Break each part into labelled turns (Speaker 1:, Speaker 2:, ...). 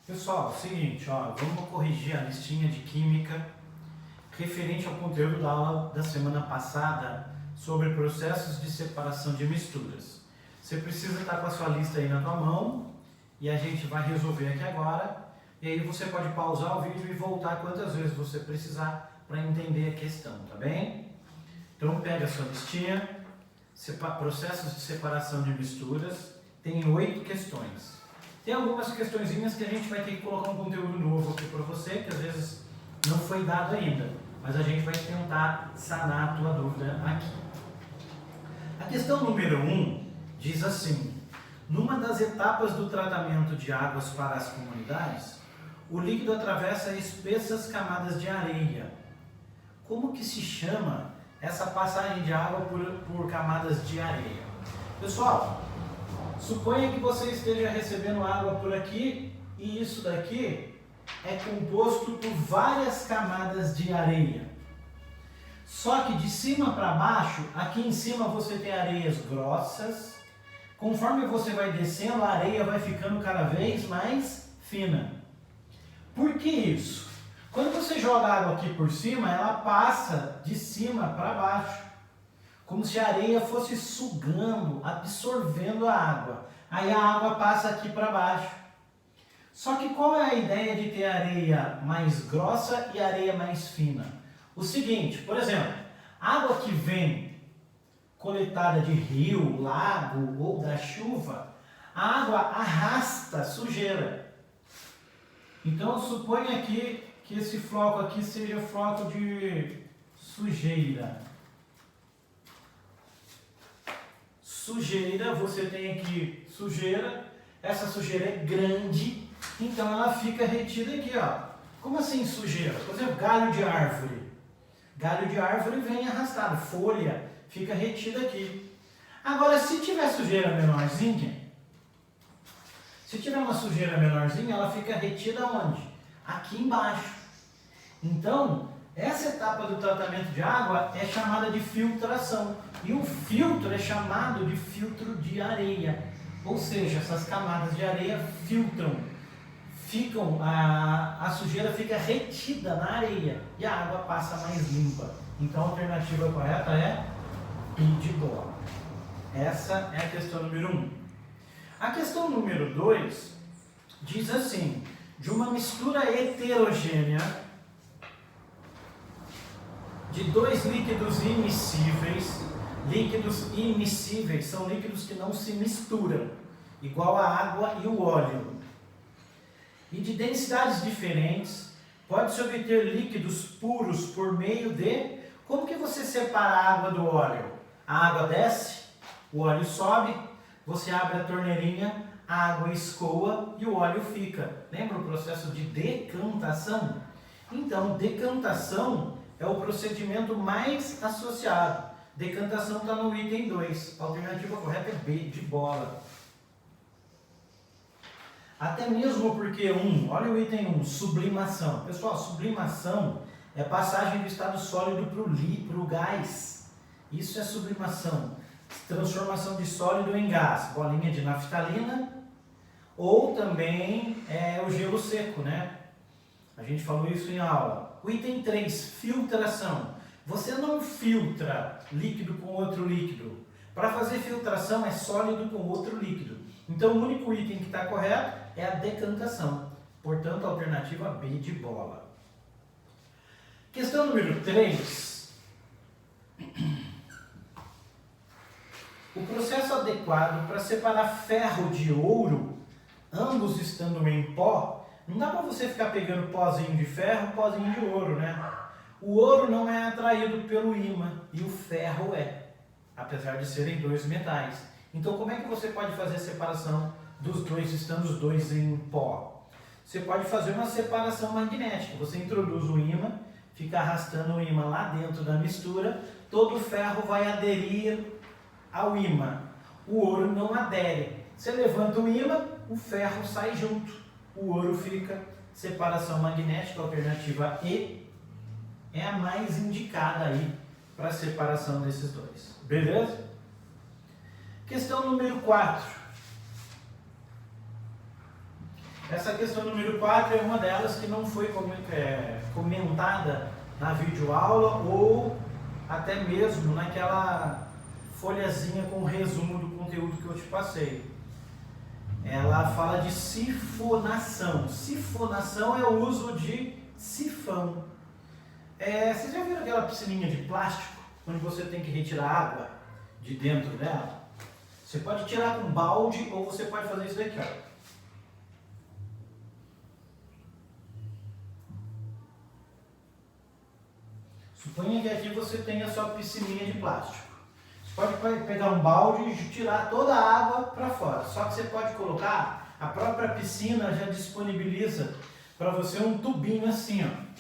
Speaker 1: Pessoal, seguinte, ó, vamos corrigir a listinha de química referente ao conteúdo da aula da semana passada sobre processos de separação de misturas. Você precisa estar com a sua lista aí na tua mão e a gente vai resolver aqui agora. E aí você pode pausar o vídeo e voltar quantas vezes você precisar para entender a questão, tá bem? Então pega a sua listinha, processos de separação de misturas, tem 8 questões. Tem algumas questõezinhas que a gente vai ter que colocar um conteúdo novo aqui para você, que às vezes não foi dado ainda, mas a gente vai tentar sanar a tua dúvida aqui. A questão número 1 diz assim: numa das etapas do tratamento de águas para as comunidades, o líquido atravessa espessas camadas de areia. Como que se chama essa passagem de água por camadas de areia? Pessoal, suponha que você esteja recebendo água por aqui e isso daqui é composto por várias camadas de areia. Só que de cima para baixo, aqui em cima você tem areias grossas. Conforme você vai descendo, a areia vai ficando cada vez mais fina. Por que isso? Quando você joga água aqui por cima, ela passa de cima para baixo, como se a areia fosse sugando, absorvendo a água. Aí a água passa aqui para baixo. Só que qual é a ideia de ter areia mais grossa e areia mais fina? O seguinte, por exemplo, água que vem coletada de rio, lago ou da chuva, a água arrasta sujeira. Então suponha aqui que esse floco aqui seja floco de sujeira. Sujeira, você tem aqui sujeira, essa sujeira é grande, então ela fica retida aqui, ó. Como assim sujeira? Por exemplo, galho de árvore. Galho de árvore vem arrastado, folha fica retida aqui. Agora, se tiver sujeira menorzinha, se tiver uma sujeira menorzinha, ela fica retida onde? Aqui embaixo. Então, essa etapa do tratamento de água é chamada de filtração. E o filtro é chamado de filtro de areia. Ou seja, essas camadas de areia filtram. A sujeira fica retida na areia e a água passa mais limpa. Então a alternativa correta é B de bola. Essa é a questão número 1. A questão número 2 diz assim: de uma mistura heterogênea de dois líquidos immiscíveis. Líquidos immiscíveis são líquidos que não se misturam, igual a água e o óleo. E de densidades diferentes, pode-se obter líquidos puros por meio de... Como que você separa a água do óleo? A água desce, o óleo sobe, você abre a torneirinha, a água escoa e o óleo fica. Lembra o processo de decantação? Então, decantação é o procedimento mais associado. Decantação está no item 2. A alternativa correta é B de bola. Até mesmo porque olha o item 1, sublimação. Pessoal, sublimação é passagem do estado sólido para o gás. Isso é sublimação. Transformação de sólido em gás, bolinha de naftalina, ou também o gelo seco, né? A gente falou isso em aula. O item 3, filtração. Você não filtra líquido com outro líquido. Para fazer filtração é sólido com outro líquido. Então o único item que está correto é a decantação. Portanto, a alternativa B de bola. Questão número 3. O processo adequado para separar ferro de ouro, ambos estando em pó, não dá para você ficar pegando pozinho de ferro, pozinho de ouro, né? O ouro não é atraído pelo ímã e o ferro é, apesar de serem dois metais. Então, como é que você pode fazer a separação dos dois, estando os dois em pó? Você pode fazer uma separação magnética. Você introduz o ímã, fica arrastando o ímã lá dentro da mistura, todo o ferro vai aderir ao ímã. O ouro não adere. Você levanta o ímã, o ferro sai junto. O ouro fica. Separação magnética, alternativa E, é a mais indicada aí para a separação desses dois. Beleza? Questão número 4. Essa questão número 4 é uma delas que não foi comentada na videoaula ou até mesmo naquela folhazinha com o resumo do conteúdo que eu te passei. Ela fala de sifonação. Sifonação é o uso de sifão. Vocês já viram aquela piscininha de plástico, onde você tem que retirar água de dentro dela? Você pode tirar com balde ou você pode fazer isso daqui, ó. Suponha que aqui você tem a sua piscininha de plástico. Você pode pegar um balde e tirar toda a água para fora. Só que você pode colocar, a própria piscina já disponibiliza para você um tubinho assim, ó.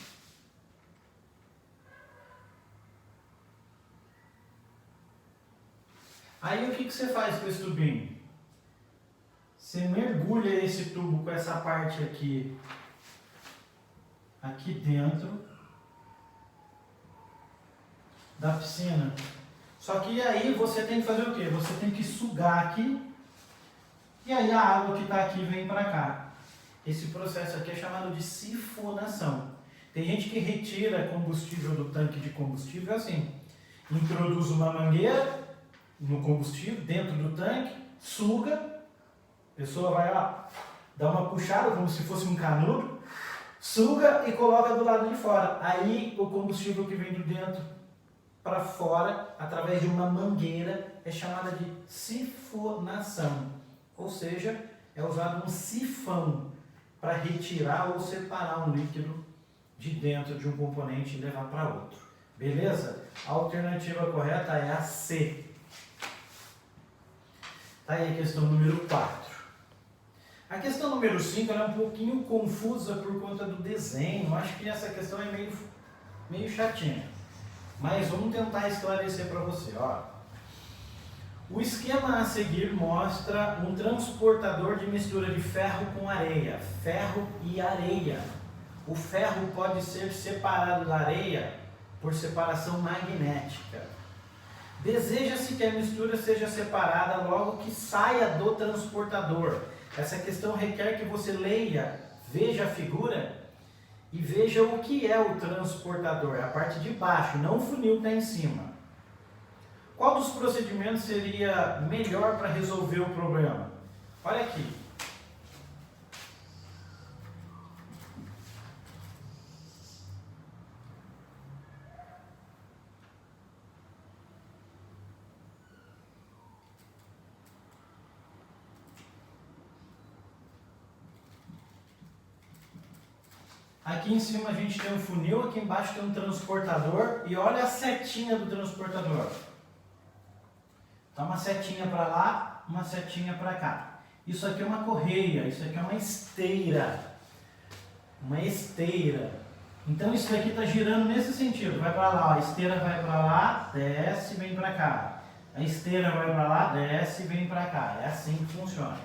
Speaker 1: Aí o que você faz com esse tubinho? Você mergulha esse tubo com essa parte aqui dentro da piscina. Só que aí você tem que fazer o quê? Você tem que sugar aqui e aí a água que está aqui vem para cá. Esse processo aqui é chamado de sifonação. Tem gente que retira combustível do tanque de combustível assim. Introduz uma mangueira no combustível dentro do tanque, suga, a pessoa vai lá, dá uma puxada como se fosse um canudo, suga e coloca do lado de fora. Aí o combustível que vem do dentro para fora, através de uma mangueira, é chamada de sifonação. Ou seja, é usado um sifão para retirar ou separar um líquido de dentro de um componente e levar para outro. Beleza? A alternativa correta é a C. Tá aí a questão número 4. A questão número 5 é um pouquinho confusa por conta do desenho. Eu acho que essa questão é meio chatinha. Mas vamos tentar esclarecer para você. Ó. O esquema a seguir mostra um transportador de mistura de ferro com areia. Ferro e areia. O ferro pode ser separado da areia por separação magnética. Deseja-se que a mistura seja separada logo que saia do transportador. Essa questão requer que você leia, veja a figura e veja o que é o transportador, a parte de baixo, não o funil que está em cima. Qual dos procedimentos seria melhor para resolver o problema? Olha aqui. Aqui em cima a gente tem um funil, aqui embaixo tem um transportador e olha a setinha do transportador. Tá uma setinha para lá, uma setinha para cá. Isso aqui é uma correia, isso aqui é uma esteira. Uma esteira. Então isso aqui está girando nesse sentido, vai para lá, ó, a esteira vai para lá, desce e vem para cá. A esteira vai para lá, desce e vem para cá. É assim que funciona.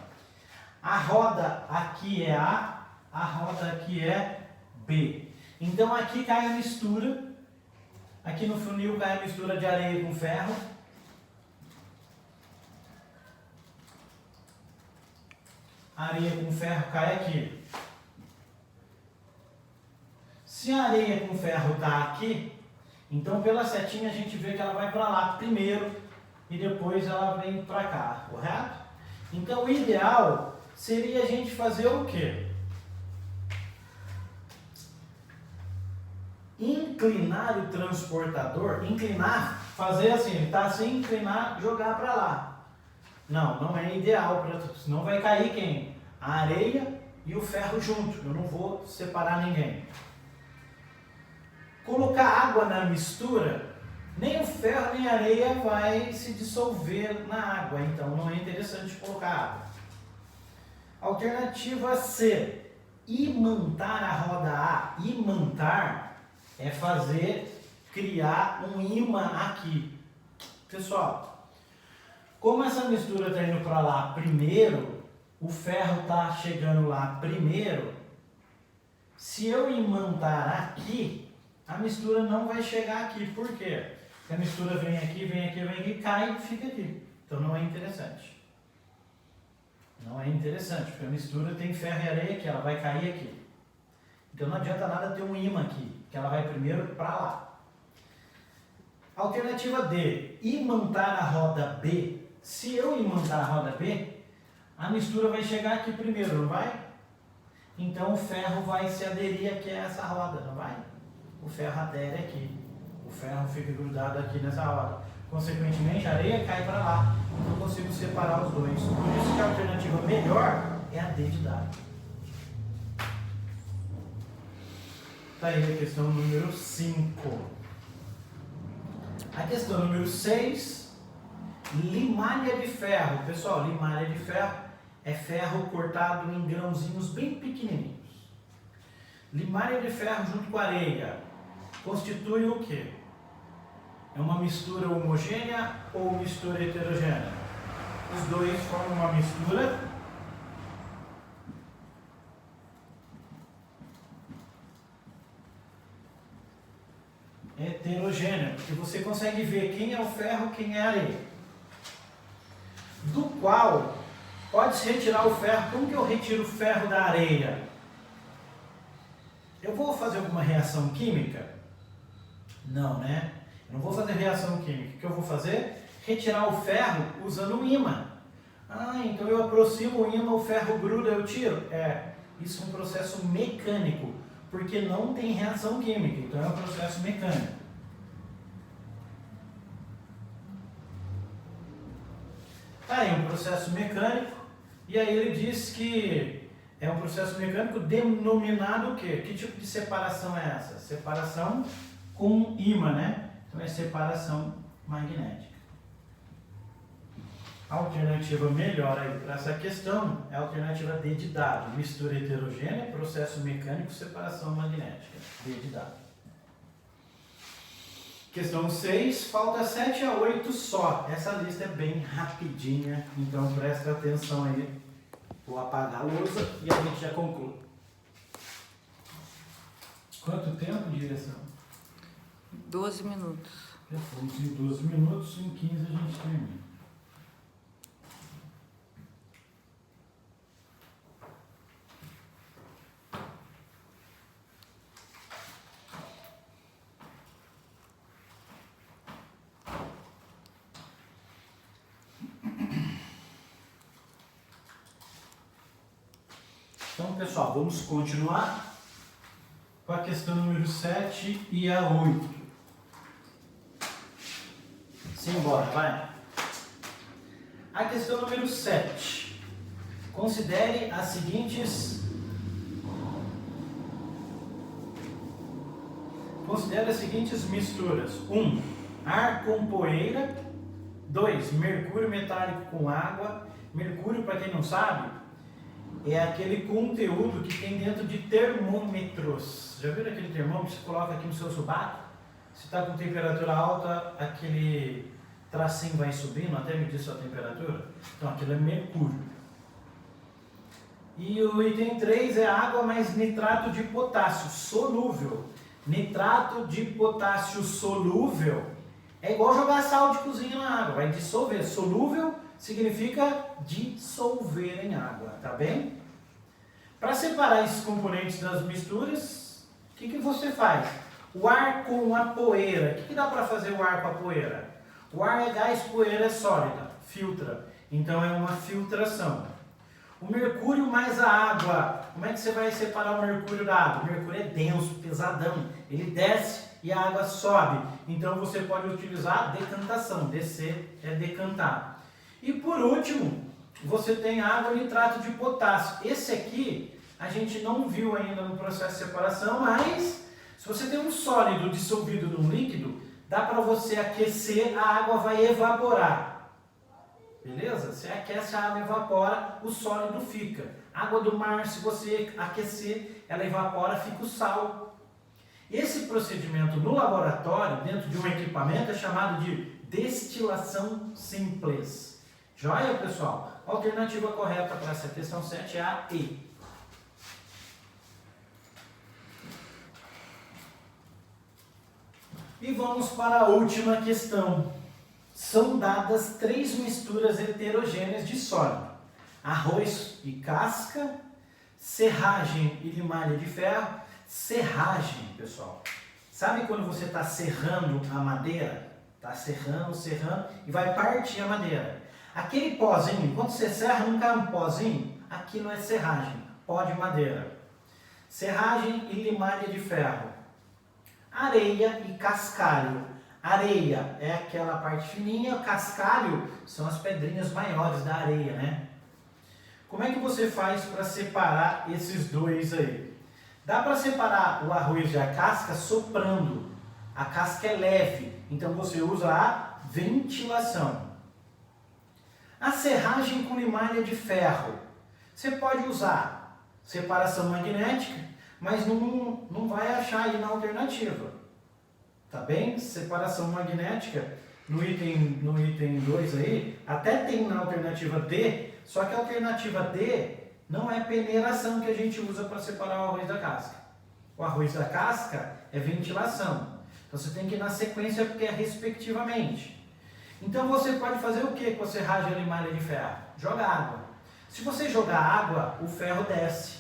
Speaker 1: A roda aqui é a roda aqui é B. Então aqui cai a mistura, aqui no funil cai a mistura de areia com ferro. A areia com ferro cai aqui. Se a areia com ferro está aqui, então pela setinha a gente vê que ela vai para lá primeiro e depois ela vem para cá, correto? Então o ideal seria a gente fazer o quê? Inclinar o transportador, inclinar, fazer assim, ele está assim, inclinar, jogar para lá. Não, não é ideal, senão vai cair quem? A areia e o ferro junto, eu não vou separar ninguém. Colocar água na mistura, nem o ferro nem a areia vai se dissolver na água, então não é interessante colocar água. Alternativa C, imantar a roda A. Imantar é criar um ímã aqui. Pessoal, como essa mistura está indo para lá primeiro, o ferro está chegando lá primeiro, se eu imantar aqui, a mistura não vai chegar aqui. Por quê? Porque a mistura vem aqui, cai e fica aqui. Então não é interessante. Não é interessante, porque a mistura tem ferro e areia aqui, ela vai cair aqui. Então não adianta nada ter um ímã aqui, que ela vai primeiro para lá. Alternativa D, imantar a roda B. Se eu imantar a roda B, a mistura vai chegar aqui primeiro, não vai? Então o ferro vai se aderir aqui a essa roda, não vai? O ferro adere aqui. O ferro fica grudado aqui nessa roda. Consequentemente, a areia cai para lá. Então eu consigo separar os dois. Por isso que a alternativa melhor é a D de dado. Está aí a questão número 5. A questão número 6, limalha de ferro. Pessoal, limalha de ferro é ferro cortado em grãozinhos bem pequenininhos. Limalha de ferro junto com areia constitui o quê? É uma mistura homogênea ou mistura heterogênea? Os dois formam uma mistura heterogênea, porque você consegue ver quem é o ferro, quem é a areia. Do qual pode-se retirar o ferro. Como que eu retiro o ferro da areia? Eu vou fazer alguma reação química? Não, né? Eu não vou fazer reação química. O que eu vou fazer? Retirar o ferro usando um ímã. Ah, então eu aproximo o ímã, o ferro gruda, eu tiro? Isso é um processo mecânico, porque não tem reação química, então é um processo mecânico. Tá aí um processo mecânico, e aí ele diz que é um processo mecânico denominado o quê? Que tipo de separação é essa? Separação com ímã, né? Então é separação magnética. A alternativa melhor aí para essa questão é a alternativa D de dado. Mistura heterogênea, processo mecânico, separação magnética. D de dado. Questão 6, falta 7 a 8 só. Essa lista é bem rapidinha, então presta atenção aí. Vou apagar a lousa e a gente já conclui. Quanto tempo de direção?
Speaker 2: 12 minutos.
Speaker 1: Já fomos em 12 minutos, em 15 a gente termina. Então, pessoal, vamos continuar com a questão número 7 e a 8. Simbora, vai. A questão número 7. Considere as seguintes misturas. 1. Ar com poeira. 2. Mercúrio metálico com água. Mercúrio, para quem não sabe, é aquele conteúdo que tem dentro de termômetros. Já viram aquele termômetro que você coloca aqui no seu sobaco? Se está com temperatura alta, aquele tracinho vai subindo até medir sua temperatura. Então aquilo é mercúrio. E o item 3 é água mais nitrato de potássio solúvel. Nitrato de potássio solúvel é igual jogar sal de cozinha na água, vai dissolver. Solúvel significa dissolver em água, tá bem? Para separar esses componentes das misturas, o que você faz? O ar com a poeira. O que dá para fazer o ar com a poeira? O ar é gás, poeira é sólida, filtra. Então é uma filtração. O mercúrio mais a água. Como é que você vai separar o mercúrio da água? O mercúrio é denso, pesadão. Ele desce e a água sobe. Então você pode utilizar decantação. Descer é decantar. E por último, você tem água e nitrato de potássio. Esse aqui a gente não viu ainda no processo de separação, mas se você tem um sólido dissolvido num líquido, dá para você aquecer, a água vai evaporar. Beleza? Você aquece, a água evapora, o sólido fica. Água do mar, se você aquecer, ela evapora, fica o sal. Esse procedimento no laboratório, dentro de um equipamento, é chamado de destilação simples. Joia, pessoal? A alternativa correta para essa questão 7 é a E. E vamos para a última questão. São dadas 3 misturas heterogêneas de sólido. arroz e casca, serragem e limalha de ferro. Serragem, pessoal. Sabe quando você está serrando a madeira? Está serrando e vai partir a madeira. Aquele pozinho, quando você serra, não cai um pozinho? Aquilo é serragem, pó de madeira. Serragem e limalha de ferro. Areia e cascalho. Areia é aquela parte fininha, cascalho são as pedrinhas maiores da areia, né? Como é que você faz para separar esses dois aí? Dá para separar o arroz da casca soprando. A casca é leve, então você usa a ventilação. A serragem com limalha de ferro. Você pode usar separação magnética, mas não vai achar aí na alternativa. Tá bem? Separação magnética no item 2 aí, até tem na alternativa D, só que a alternativa D não é peneiração que a gente usa para separar o arroz da casca. O arroz da casca é ventilação. Então você tem que ir na sequência porque é respectivamente. Então você pode fazer o que com a serragem e a limalha de ferro? Jogar água. Se você jogar água, o ferro desce.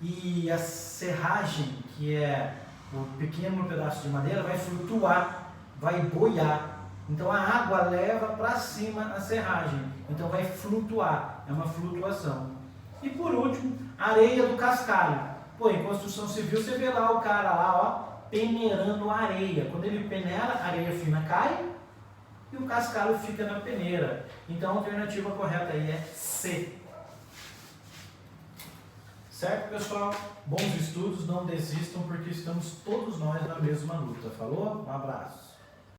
Speaker 1: E a serragem, que é o pequeno pedaço de madeira, vai flutuar, vai boiar. Então a água leva para cima a serragem. Então vai flutuar, é uma flutuação. E por último, areia do cascalho. Pô, em construção civil você vê lá o cara lá, ó, peneirando a areia. Quando ele peneira, a areia fina cai e o cascalho fica na peneira. Então a alternativa correta aí é C. Certo, pessoal? Bons estudos, não desistam porque estamos todos nós na mesma luta. Falou? Um abraço.